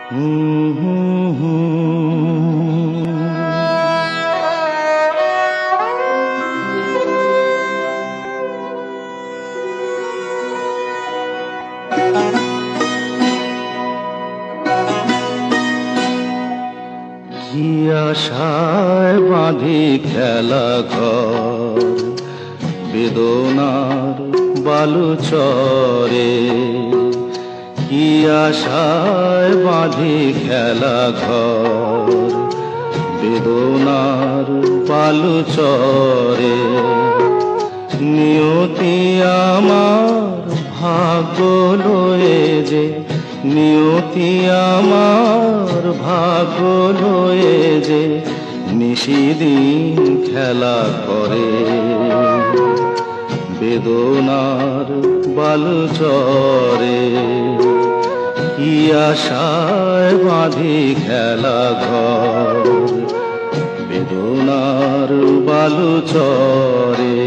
কি আশায় বাঁধি খেলা ঘর বেদনার বালুচরে, কি আশায় বাঁধি খেলা ঘর বেদনার বালুচরে। নিয়তি আমার ভাগ্য লয়ে যে, নিয়তি আমার ভাগ্য লয়ে যে নিশিদিন খেলা করে বেদনার বালুচরে। কি আশায় বাঁধি খেলা ঘর বেদনার বালুচরে।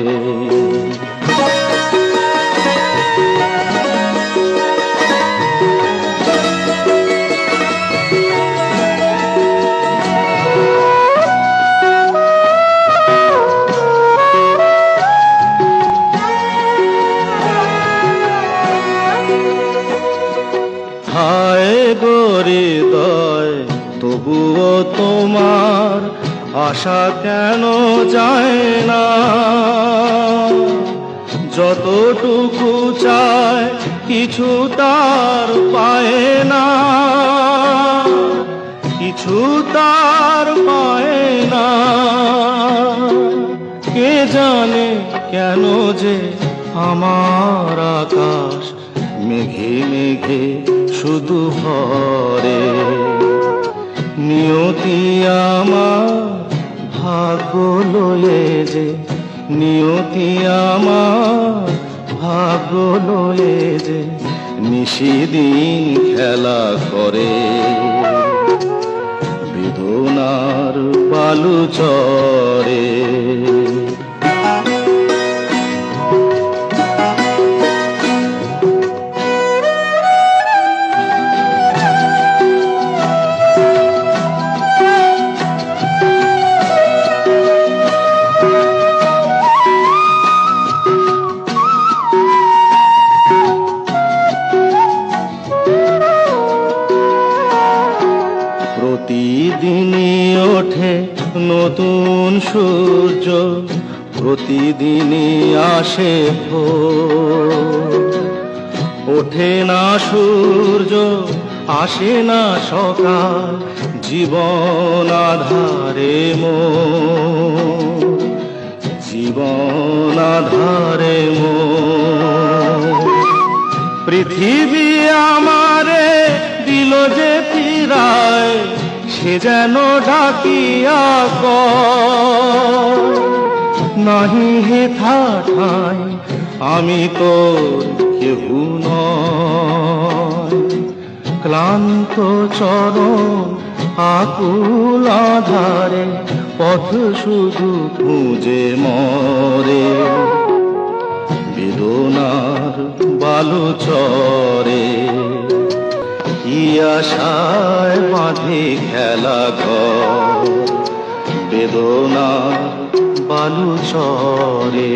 হায় গো হৃদয়, তবুও তোমার আশা কেন যায় না? যতটুকু চায় কিছু তার পায় না, কিছু তার পায় না। কে জানে কেন যে আমার আকাশ মেঘে মেঘে শুধু ভরে। নিয়তি আমার ভাগ্য লয়ে যে, নিয়তি আমার ভাগ্য লয়ে যে নিশিদিন খেলা করে বেদনার বালুচরে। প্রতিদিনই ওঠে নতুন সূর্য, প্রতিদিনই আসে ভোর। ওঠে না সূর্য, আসে না সকাল, জীবন আধারে মোর, জীবন আধারে মোর। পৃথিবী আমারে দিল যে ফিরায়, সে যেন ডাকিয়া কয়, নাহি হেথা ঠাই আমি তোর কেহু নয়। ক্লান্ত চরণ আকুল আধারে পথ শুধু খুঁজে মরে বেদনার বালুচরে। কি আশায় বাঁধে খেলা ঘর বেদনার বালুচরে।